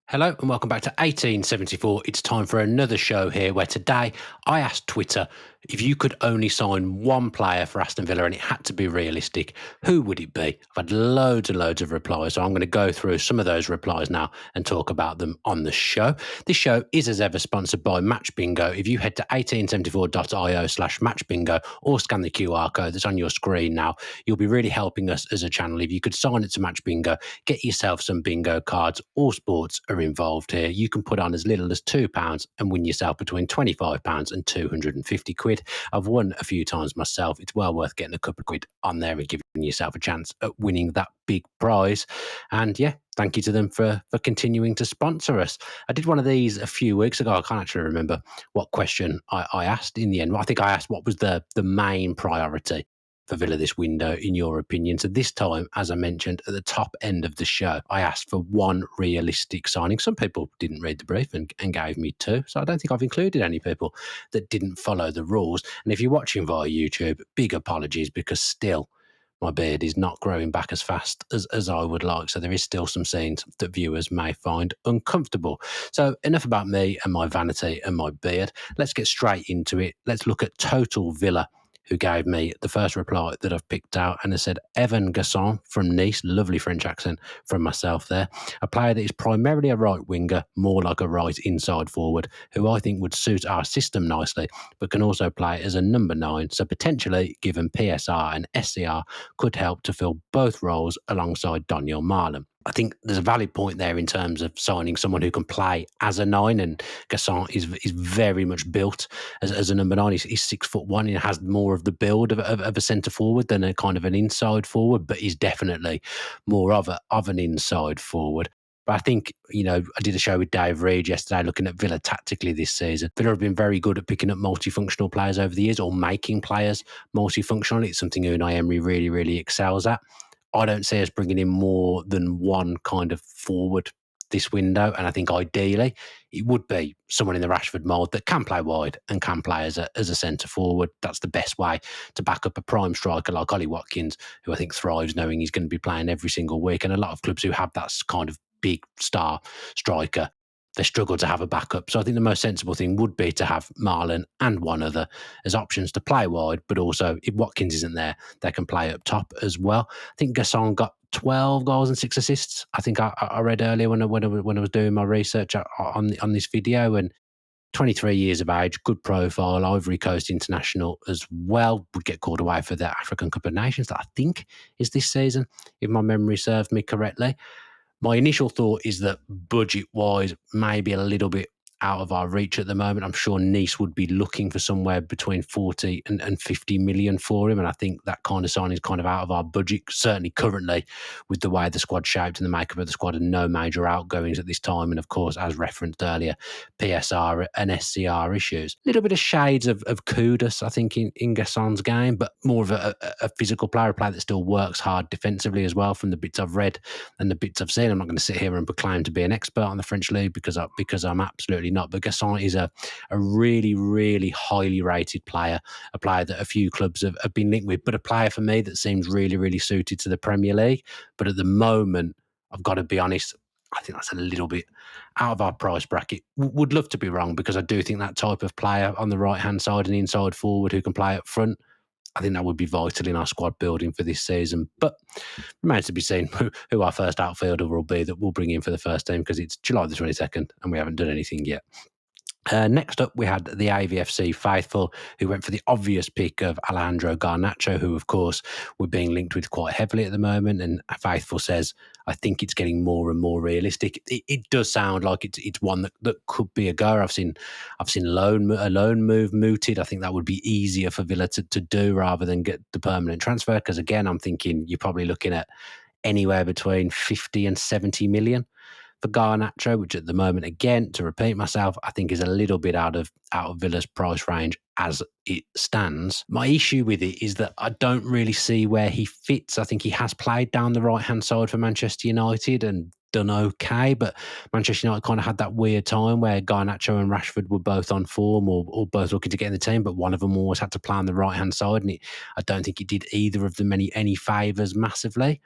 Hello and welcome back to 1874. It's time for another show here where today I asked Twitter if you could only sign one player for Aston Villa and it had to be realistic, who would it be? I've had loads and loads of replies, so I'm going to go through some of those replies now and talk about them on the show. This show is as ever sponsored by Matchbingo. If you head to 1874.io/matchbingo or scan the QR code that's on your screen now, you'll be really helping us as a channel. If you could sign it to Matchbingo, get yourself some bingo cards. All sports are involved here. You can put on as little as £2 and win yourself between £25 and £250. I've won a few times myself. It's well worth getting a couple of quid on there and giving yourself a chance at winning that big prize. And yeah, thank you to them for continuing to sponsor us. I did one of these a few weeks ago. I can't actually remember what question I asked in the end. I think I asked what was the main priority for Villa this window, in your opinion. So this time, as I mentioned at the top end of the show, I asked for one realistic signing. Some people didn't read the brief and gave me two. So I don't think I've included any people that didn't follow the rules. And if you're watching via YouTube, big apologies, because still my beard is not growing back as fast as I would like. So there is still some scenes that viewers may find uncomfortable. So enough about me and my vanity and my beard. Let's get straight into it. Let's look at Total Villa, who gave me the first reply that I've picked out, and it said Evan Gasson from Nice, lovely French accent from myself there, a player that is primarily a right winger, more like a right inside forward, who I think would suit our system nicely, but can also play as a number 9, so potentially, given PSR and SCR, could help to fill both roles alongside Daniel Marlon. I think there's a valid point there in terms of signing someone who can play as a 9, and Gasson is very much built as a number 9. He's 6'1" and has more of the build of a centre forward than a kind of an inside forward, but he's definitely more of an inside forward. But I think, I did a show with Dave Reed yesterday looking at Villa tactically this season. Villa have been very good at picking up multifunctional players over the years, or making players multifunctional. It's something Unai Emery really, really excels at. I don't see us bringing in more than one kind of forward this window, and I think ideally it would be someone in the Rashford mould that can play wide and can play as a centre forward. That's the best way to back up a prime striker like Ollie Watkins, who I think thrives knowing he's going to be playing every single week. And a lot of clubs who have that kind of big star striker, they struggle to have a backup. So I think the most sensible thing would be to have Marlon and one other as options to play wide, but also if Watkins isn't there, they can play up top as well. I think Gasson got 12 goals and 6 assists. I think I read earlier when I was doing my research on this video, and 23 years of age, good profile, Ivory Coast international as well, would get called away for the African Cup of Nations that I think is this season, if my memory serves me correctly. My initial thought is that budget-wise, maybe a little bit out of our reach at the moment. I'm sure Nice would be looking for somewhere between 40 and 50 million for him, and I think that kind of signing is kind of out of our budget, certainly currently with the way the squad's shaped and the makeup of the squad, and no major outgoings at this time. And of course, as referenced earlier, PSR and SCR issues. A little bit of shades of Kudus, I think, in Gasson's game, but more of a physical player, a player that still works hard defensively as well, from the bits I've read and the bits I've seen. I'm not going to sit here and proclaim to be an expert on the French league because I'm absolutely not. But Gasson is a really, really highly rated player, a player that a few clubs have been linked with, but a player for me that seems really, really suited to the Premier League. But at the moment, I've got to be honest, I think that's a little bit out of our price bracket. Would love to be wrong, because I do think that type of player on the right-hand side, an inside forward who can play up front, I think that would be vital in our squad building for this season. But remains to be seen who our first outfielder will be that we'll bring in for the first team, because it's July the 22nd and we haven't done anything yet. Next up, we had the AVFC faithful, who went for the obvious pick of Alejandro Garnacho, who, of course, we're being linked with quite heavily at the moment. And faithful says, I think it's getting more and more realistic. It does sound like it's one that could be a go. I've seen a loan move mooted. I think that would be easier for Villa to do rather than get the permanent transfer, because, again, I'm thinking you're probably looking at anywhere between 50 and 70 million for Garnacho, which at the moment, again, to repeat myself, I think is a little bit out of Villa's price range as it stands. My issue with it is that I don't really see where he fits. I think he has played down the right-hand side for Manchester United and done okay, but Manchester United kind of had that weird time where Garnacho and Rashford were both on form or both looking to get in the team, but one of them always had to play on the right-hand side, and I don't think it did either of them any favours massively.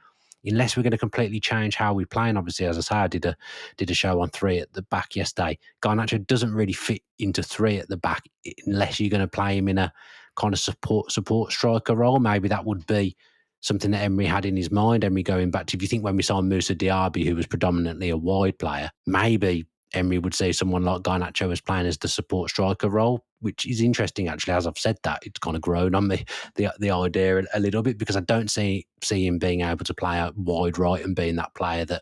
unless we're going to completely change how we play. And obviously, as I say, I did a show on 3 at the back yesterday. Garnacho doesn't really fit into 3 at the back unless you're going to play him in a kind of support striker role. Maybe that would be something that Emery had in his mind. Emery going back to, if you think when we signed Moussa Diaby, who was predominantly a wide player, maybe Emery would see someone like Garnacho as playing as the support striker role, which is interesting, actually. As I've said that, it's kind of grown on me, the idea a little bit, because I don't see him being able to play out wide right and being that player that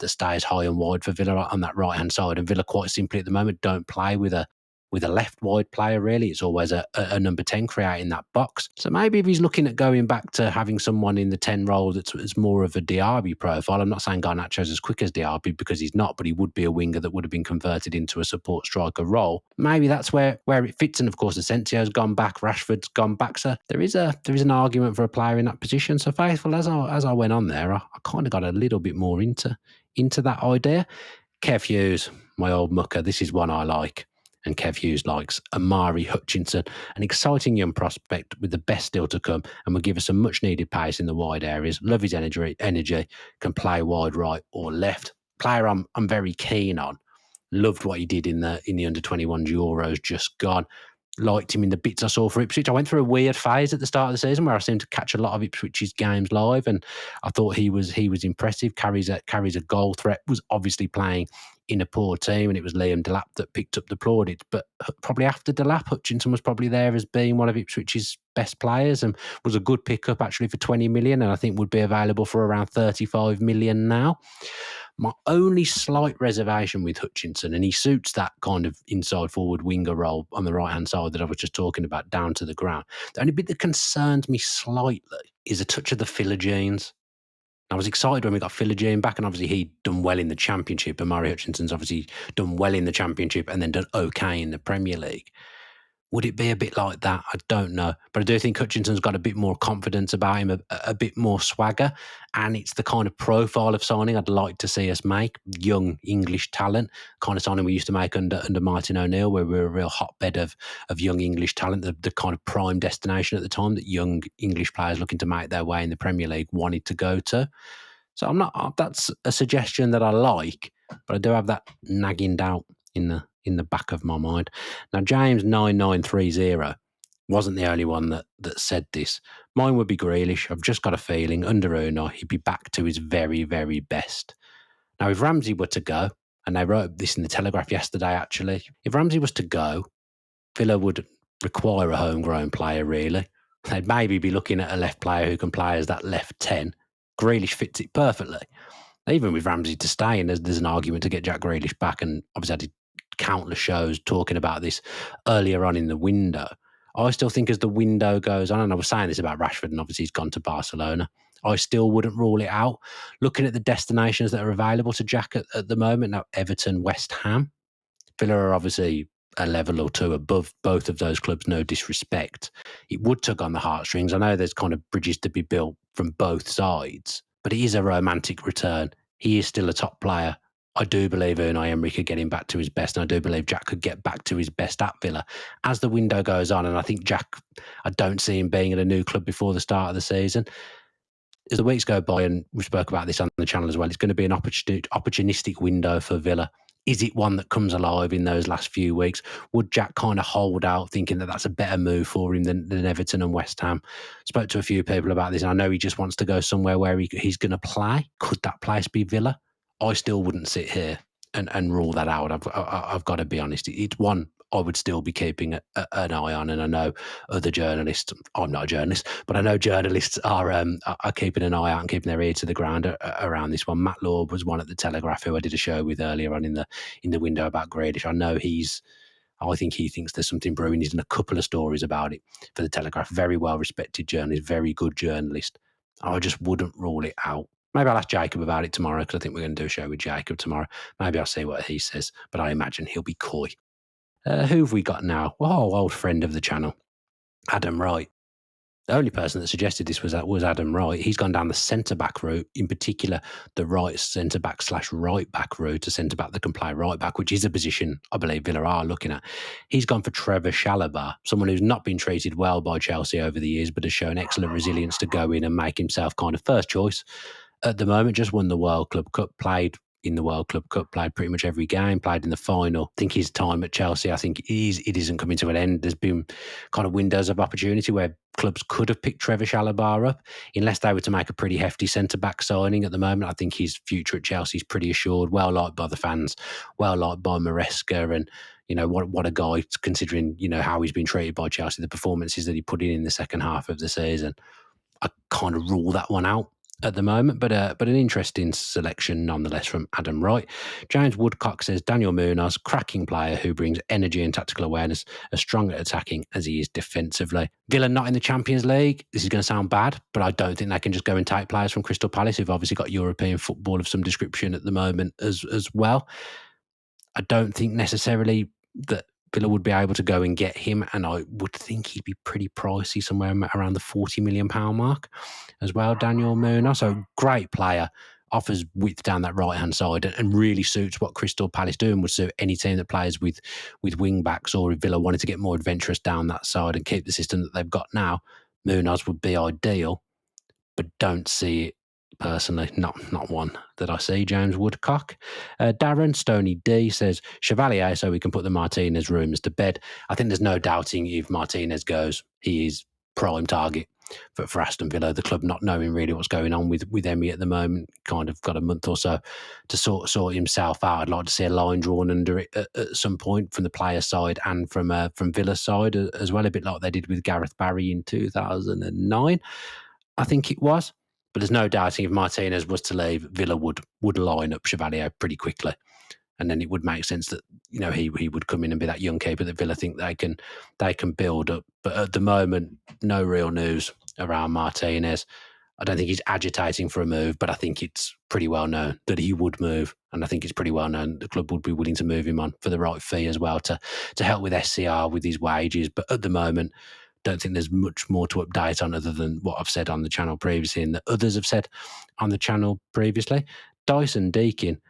stays high and wide for Villa on that right-hand side. And Villa, quite simply at the moment, don't play with a left wide player, really. It's always a number 10 creating that box. So maybe if he's looking at going back to having someone in the 10 role that's more of a Diaby profile, I'm not saying Garnacho's as quick as Diaby, because he's not, but he would be a winger that would have been converted into a support striker role. Maybe that's where it fits. And of course, Asensio's gone back, Rashford's gone back. So there is an argument for a player in that position. So Faithful, as I went on there, I kind of got a little bit more into that idea. Kev Hughes, my old mucker, this is one I like. And Kev Hughes likes Amari Hutchinson, an exciting young prospect with the best still to come, and will give us some much-needed pace in the wide areas. Love his energy, can play wide right or left. Player I'm very keen on. Loved what he did in the under-21 Euros just gone. Liked him in the bits I saw for Ipswich. I went through a weird phase at the start of the season where I seemed to catch a lot of Ipswich's games live, and I thought he was impressive. Carries a goal threat. Was obviously playing in a poor team, and it was Liam Delap that picked up the plaudits. But probably after Delap, Hutchinson was probably there as being one of Ipswich's best players, and was a good pickup actually for 20 million, and I think would be available for around 35 million now. My only slight reservation with Hutchinson, and he suits that kind of inside forward winger role on the right-hand side that I was just talking about, down to the ground. The only bit that concerns me slightly is a touch of the Filler genes. I was excited when we got Philogene back, and obviously he'd done well in the Championship, and Murray Hutchinson's obviously done well in the Championship and then done okay in the Premier League. Would it be a bit like that? I don't know. But I do think Hutchinson's got a bit more confidence about him, a bit more swagger, and it's the kind of profile of signing I'd like to see us make. Young English talent, kind of signing we used to make under Martin O'Neill, where we were a real hotbed of young English talent, the kind of prime destination at the time that young English players looking to make their way in the Premier League wanted to go to. So I'm not. That's a suggestion that I like, but I do have that nagging doubt in the back of my mind. Now, James 9930 wasn't the only one that said this. Mine would be Grealish. I've just got a feeling under Unai he'd be back to his very, very best. Now, if Ramsey were to go, and they wrote this in the Telegraph yesterday, actually, if Ramsey was to go, Villa would require a homegrown player, really. They'd maybe be looking at a left player who can play as that left 10. Grealish fits it perfectly. Even with Ramsey to stay, and there's an argument to get Jack Grealish back, and obviously I did countless shows talking about this earlier on in the window. I still think as the window goes on, and I was saying this about Rashford, and obviously he's gone to Barcelona, I still wouldn't rule it out. Looking at the destinations that are available to Jack at the moment, now Everton, West Ham, Villa are obviously a level or two above both of those clubs, no disrespect. It would tug on the heartstrings. I know there's kind of bridges to be built from both sides, but it is a romantic return. He is still a top player. I do believe Unai Emery could get him back to his best, and I do believe Jack could get back to his best at Villa as the window goes on. And I think Jack, I don't see him being at a new club before the start of the season. As the weeks go by, and we spoke about this on the channel as well, it's going to be an opportunistic window for Villa. Is it one that comes alive in those last few weeks? Would Jack kind of hold out thinking that that's a better move for him than Everton and West Ham? Spoke to a few people about this, and I know he just wants to go somewhere where he's going to play. Could that place be Villa? I still wouldn't sit here and rule that out. I've got to be honest. It's one I would still be keeping an eye on, and I know other journalists, I'm not a journalist, but I know journalists are keeping an eye out and keeping their ear to the ground around this one. Matt Lord was one at the Telegraph who I did a show with earlier on in the window about Grealish. I know I think he thinks there's something brewing. He's done a couple of stories about it for the Telegraph. Very well respected journalist, very good journalist. I just wouldn't rule it out. Maybe I'll ask Jacob about it tomorrow, because I think we're going to do a show with Jacob tomorrow. Maybe I'll see what he says, but I imagine he'll be coy. Who have we got now? Oh, old friend of the channel, Adam Wright. The only person that suggested this was Adam Wright. He's gone down the centre-back route, in particular the right centre-back / right-back route, to centre-back that can play right-back, which is a position I believe Villa are looking at. He's gone for Trevor Chalobah, someone who's not been treated well by Chelsea over the years, but has shown excellent resilience to go in and make himself kind of first choice At the moment, just won the World Club Cup, played in the World Club Cup, played pretty much every game, played in the final. I think his time at Chelsea, it isn't coming to an end. There's been kind of windows of opportunity where clubs could have picked Trevor Chalobah up, unless they were to make a pretty hefty centre-back signing. At the moment, I think his future at Chelsea is pretty assured, well liked by the fans, well liked by Maresca, and what a guy, considering how he's been treated by Chelsea, the performances that he put in the second half of the season. I kind of rule that one out at the moment, but an interesting selection nonetheless from Adam Wright. James Woodcock says Daniel Munoz, cracking player who brings energy and tactical awareness, as strong at attacking as he is defensively. Villa not in the Champions League. This is going to sound bad, but I don't think they can just go and take players from Crystal Palace, who've obviously got European football of some description at the moment as well. I don't think necessarily that Villa would be able to go and get him, and I would think he'd be pretty pricey, somewhere around the £40 million mark as well, Daniel Munoz. So great player, offers width down that right-hand side and really suits what Crystal Palace do, and would suit any team that plays with wing-backs, or if Villa wanted to get more adventurous down that side and keep the system that they've got now, Munoz would be ideal, but don't see it personally, not one that I see. James Woodcock. Darren Stoney D says Chevalier, so we can put the Martinez rumours to bed. I think there's no doubting if Martinez goes, he is prime target for Aston Villa. The club not knowing really what's going on with Emi at the moment, kind of got a month or so to sort himself out. I'd like to see a line drawn under it at some point from the player side and from Villa's side as well, a bit like they did with Gareth Barry in 2009. I think it was. But there's no doubting if Martinez was to leave, Villa would line up Chevalier pretty quickly. And then it would make sense that, he would come in and be that young keeper that Villa think they can build up. But at the moment, no real news around Martinez. I don't think he's agitating for a move, but I think it's pretty well known that he would move. And I think it's pretty well known the club would be willing to move him on for the right fee as well to help with SCR, with his wages. But at the moment, don't think there's much more to update on other than what I've said on the channel previously and that others have said on the channel previously. Dyson Deakin,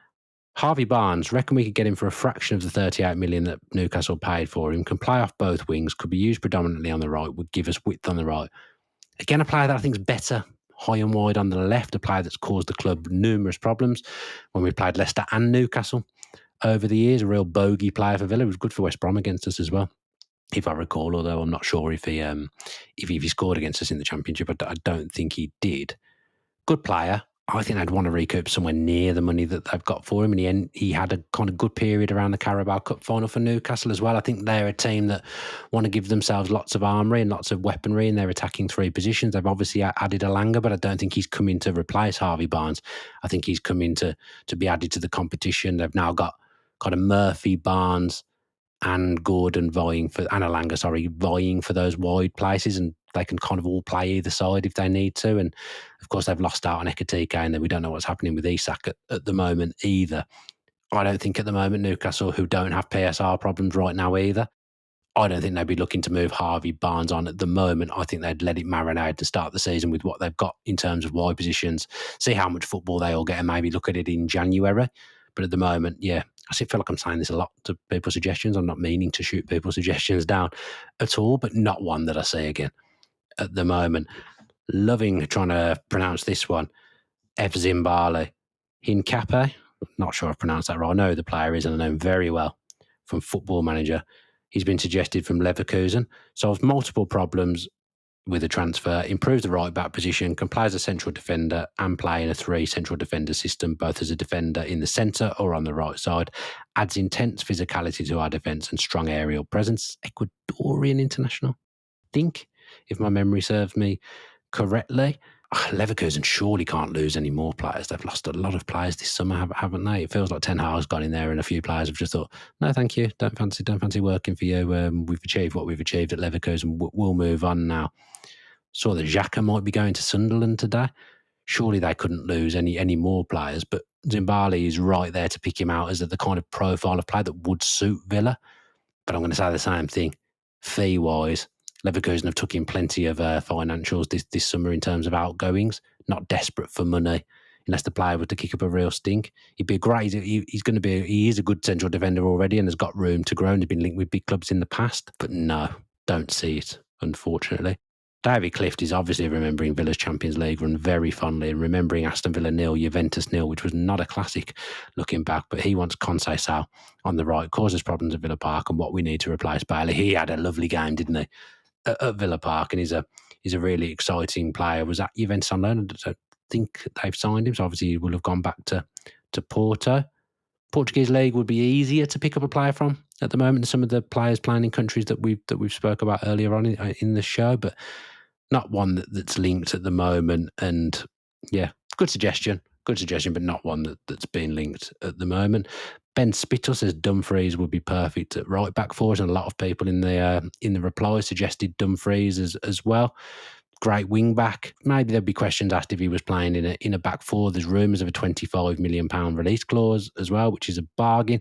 Harvey Barnes, reckon we could get him for a fraction of the 38 million that Newcastle paid for him, can play off both wings, could be used predominantly on the right, would give us width on the right. Again, a player that I think is better high and wide on the left, a player that's caused the club numerous problems when we played Leicester and Newcastle over the years, a real bogey player for Villa. It was good for West Brom against us as well, if I recall, although I'm not sure if he scored against us in the Championship. I don't think he did. Good player. I think they'd want to recoup somewhere near the money that they've got for him. In the end, he had a kind of good period around the Carabao Cup final for Newcastle as well. I think they're a team that want to give themselves lots of armoury and lots of weaponry in their attacking three positions. They've obviously added Elanga, but I don't think he's come in to replace Harvey Barnes. I think he's come in to be added to the competition. They've now got kind of Murphy, Barnes, and Gordon vying for those wide places, and they can kind of all play either side if they need to. And of course, they've lost out on Ekatike, and then we don't know what's happening with Isak at the moment either. I don't think at the moment Newcastle, who don't have PSR problems right now either, I don't think they'd be looking to move Harvey Barnes on at the moment. I think they'd let it marinate to start the season with what they've got in terms of wide positions, see how much football they all get, and maybe look at it in January. But at the moment, yeah, I feel like I'm saying this a lot to people's suggestions. I'm not meaning to shoot people's suggestions down at all, but not one that I see again at the moment. Loving trying to pronounce this one. F. Zimbali. Hincape. Not sure I've pronounced that right. I know who the player is, and I know him very well from Football Manager. He's been suggested from Leverkusen. Solves multiple problems with a transfer, improves the right back position, can play as a central defender and play in a 3 central defender system, both as a defender in the centre or on the right side, adds intense physicality to our defence and strong aerial presence. Ecuadorian international, I think, if my memory serves me correctly. Leverkusen surely can't lose any more players. They've lost a lot of players this summer, haven't they? It feels like Ten Hag's gone in there and a few players have just thought, no, thank you, don't fancy working for you. We've achieved what we've achieved at Leverkusen. We'll move on now. Saw that Xhaka might be going to Sunderland today. Surely they couldn't lose any more players, but Zimbali is right there to pick him out as the kind of profile of player that would suit Villa. But I'm going to say the same thing. Fee-wise, Leverkusen have took in plenty of financials this summer in terms of outgoings, not desperate for money, unless the player were to kick up a real stink. He'd be great. He is a good central defender already and has got room to grow and has been linked with big clubs in the past. But no, don't see it, unfortunately. David Clift is obviously remembering Villa's Champions League run very fondly and remembering Aston Villa 0, Juventus 0, which was not a classic looking back, but he wants Conceição on the right, causes problems at Villa Park and what we need to replace Bailey. He had a lovely game, didn't he, at Villa Park, and he's a really exciting player. Was at Juventus on loan. I don't think they've signed him, so obviously he will have gone back to Porto. Portuguese league would be easier to pick up a player from at the moment than some of the players playing in countries that we've spoke about earlier on in the show, but not one that's linked at the moment. And yeah, good suggestion, but not one that's been linked at the moment. Ben Spittle says Dumfries would be perfect at right back for us, and a lot of people in the reply suggested Dumfries as well. Great wing back. Maybe there'd be questions asked if he was playing in a back four. There's rumours of a £25 million release clause as well, which is a bargain.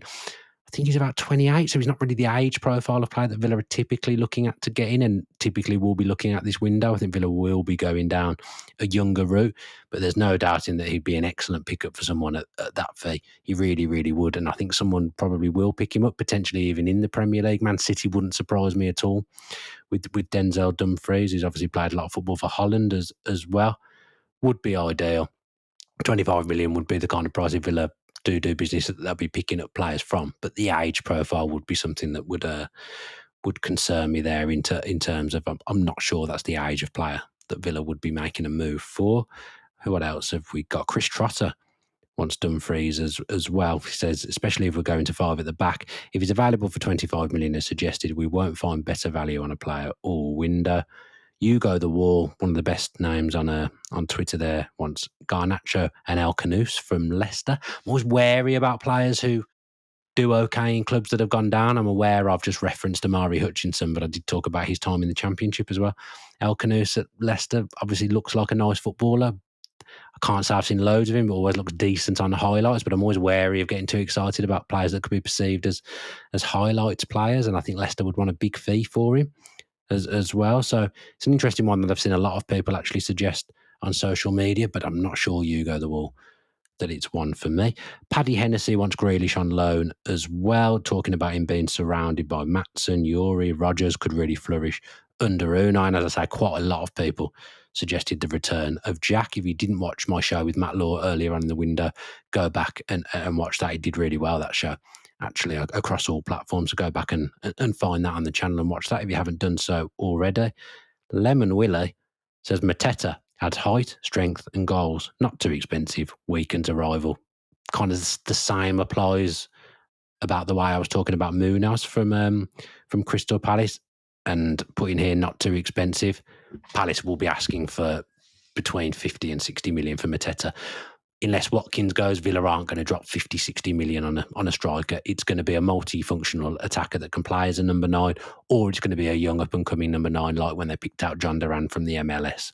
I think he's about 28, so he's not really the age profile of player that Villa are typically looking at to get in, and typically will be looking at this window. I think Villa will be going down a younger route, but there's no doubting that he'd be an excellent pickup for someone at that fee. He really, really would, and I think someone probably will pick him up, potentially even in the Premier League. Man City wouldn't surprise me at all with Denzel Dumfries, who's obviously played a lot of football for Holland as well. Would be ideal. 25 million would be the kind of price if Villa do business that they'll be picking up players from, but the age profile would be something that would concern me there in terms of I'm not sure that's the age of player that Villa would be making a move for. What else have we got? Chris Trotter wants Dumfries as well. He says, especially if we're going to 5 at the back, if he's available for 25 million as suggested, we won't find better value on a player all window. Hugo the Wall, one of the best names on Twitter there, wants Garnacho and El Canous from Leicester. I'm always wary about players who do okay in clubs that have gone down. I'm aware I've just referenced Amari Hutchinson, but I did talk about his time in the Championship as well. El Canous at Leicester obviously looks like a nice footballer. I can't say I've seen loads of him, but always looks decent on the highlights, but I'm always wary of getting too excited about players that could be perceived as highlights players, and I think Leicester would want a big fee for him as well. So it's an interesting one that I've seen a lot of people actually suggest on social media, but I'm not sure Hugo the Wall that it's one for me. Paddy Hennessy wants Grealish on loan as well, talking about him being surrounded by Maatsen, Yuri, Rogers could really flourish under Unai. And as I say, quite a lot of people suggested the return of Jack. If you didn't watch my show with Matt Law earlier on in the window, go back and watch that. He did really well, that show, actually, across all platforms. So go back and find that on the channel and watch that if you haven't done so already. Lemon Willie says Mateta adds height, strength and goals. Not too expensive, weakens a rival. Kind of the same applies about the way I was talking about Munoz from Crystal Palace, and putting here not too expensive. Palace will be asking for between 50 and 60 million for Mateta. Unless Watkins goes, Villa aren't going to drop 50, 60 million on a striker. It's going to be a multifunctional attacker that can play as a number 9, or it's going to be a young up-and-coming number 9, like when they picked out John Duran from the MLS.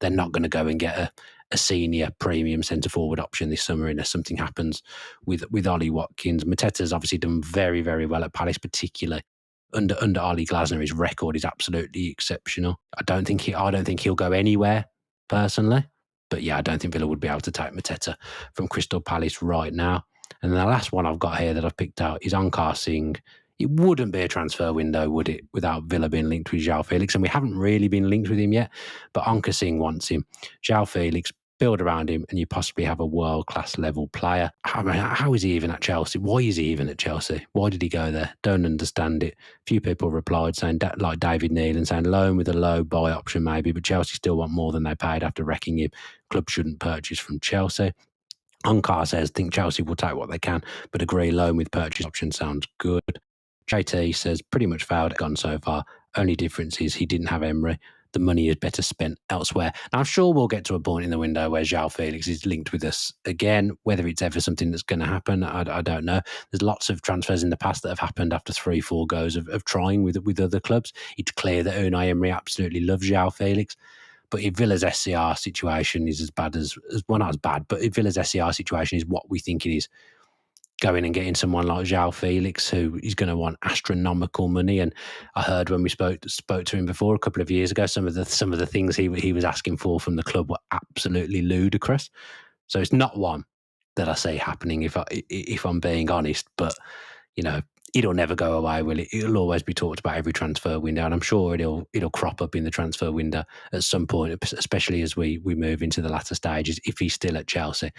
They're not going to go and get a senior premium centre-forward option this summer unless something happens with Ollie Watkins. Mateta's obviously done very, very well at Palace, particularly under Ollie Glasner. His record is absolutely exceptional. I don't think he'll go anywhere, personally. But yeah, I don't think Villa would be able to take Mateta from Crystal Palace right now. And then the last one I've got here that I've picked out is Anca Singh. It wouldn't be a transfer window, would it, without Villa being linked with João Felix? And we haven't really been linked with him yet, but Anca Singh wants him. João Felix, build around him, and you possibly have a world-class level player. I mean, how is he even at Chelsea? Why is he even at Chelsea? Why did he go there? Don't understand it. A few people replied saying, like David Neal, and saying loan with a low buy option maybe, but Chelsea still want more than they paid after wrecking him. Club shouldn't purchase from Chelsea. Onkar says, think Chelsea will take what they can, but agree loan with purchase option sounds good. JT says, pretty much failed gone so far. Only difference is he didn't have Emery. The money is better spent elsewhere. Now, I'm sure we'll get to a point in the window where João Felix is linked with us again. Whether it's ever something that's going to happen, I don't know. There's lots of transfers in the past that have happened after 3-4 goes of trying with other clubs. It's clear that Unai Emery absolutely loves João Felix. But if Villa's SCR situation is as bad as well, not as bad, but if Villa's SCR situation is what we think it is, going and getting someone like João Felix, who is going to want astronomical money. And I heard when we spoke to him before a couple of years ago, some of the things he was asking for from the club were absolutely ludicrous. So it's not one that I see happening if I'm being honest. But you know, it'll never go away, will it? It'll always be talked about every transfer window, and I'm sure it'll crop up in the transfer window at some point, especially as we move into the latter stages. If he's still at Chelsea,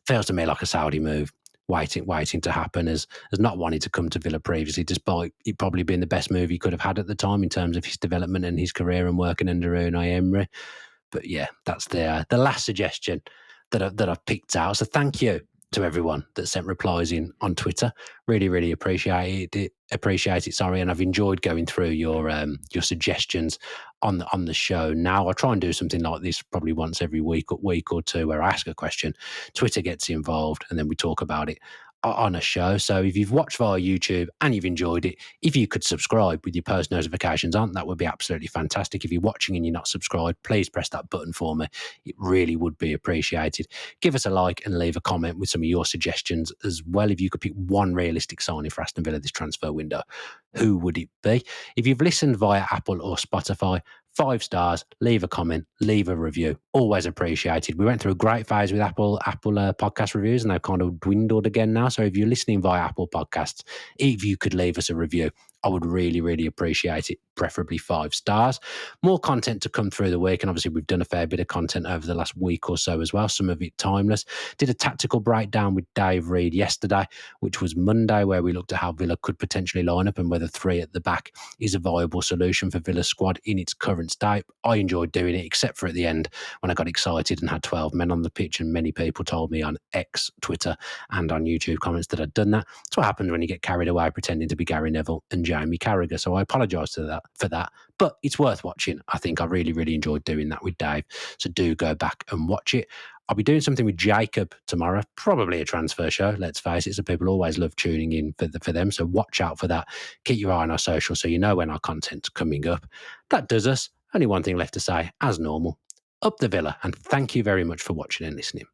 feels to me like a Saudi move, waiting to happen, as not wanting to come to Villa previously, despite it probably being the best move he could have had at the time in terms of his development and his career and working under Unai Emery. But yeah, that's the last suggestion that I've picked out. So thank you to everyone that sent replies in on Twitter. Really appreciate it. Sorry, and I've enjoyed going through your suggestions on the show. Now I try and do something like this probably once every week or two, where I ask a question, Twitter gets involved, and then we talk about it on a show. So if you've watched via YouTube and you've enjoyed it, if you could subscribe with your post notifications on, that would be absolutely fantastic. If you're watching and you're not subscribed, please press that button for me. It really would be appreciated. Give us a like and leave a comment with some of your suggestions as well. If you could pick one realistic signing for Aston Villa this transfer window, who would it be? If you've listened via Apple or Spotify, 5 stars, leave a comment, leave a review. Always appreciated. We went through a great phase with Apple podcast reviews, and they've kind of dwindled again now. So if you're listening via Apple Podcasts, if you could leave us a review, I would really appreciate it, preferably 5 stars. More content to come through the week, and obviously we've done a fair bit of content over the last week or so as well, some of it timeless. Did a tactical breakdown with Dave Reed yesterday, which was Monday, where we looked at how Villa could potentially line up and whether 3 at the back is a viable solution for Villa's squad in its current state. I enjoyed doing it, except for at the end when I got excited and had 12 men on the pitch, and many people told me on X, Twitter, and on YouTube comments that I'd done that. That's what happens when you get carried away pretending to be Gary Neville and Jamie Carragher. So I apologise for that, but it's worth watching. I think I really enjoyed doing that with Dave. So do go back and watch it. I'll be doing something with Jacob tomorrow, probably a transfer show, let's face it. So people always love tuning in for them. So watch out for that. Keep your eye on our social so you know when our content's coming up. That does us. Only one thing left to say, as normal, up the Villa, and thank you very much for watching and listening.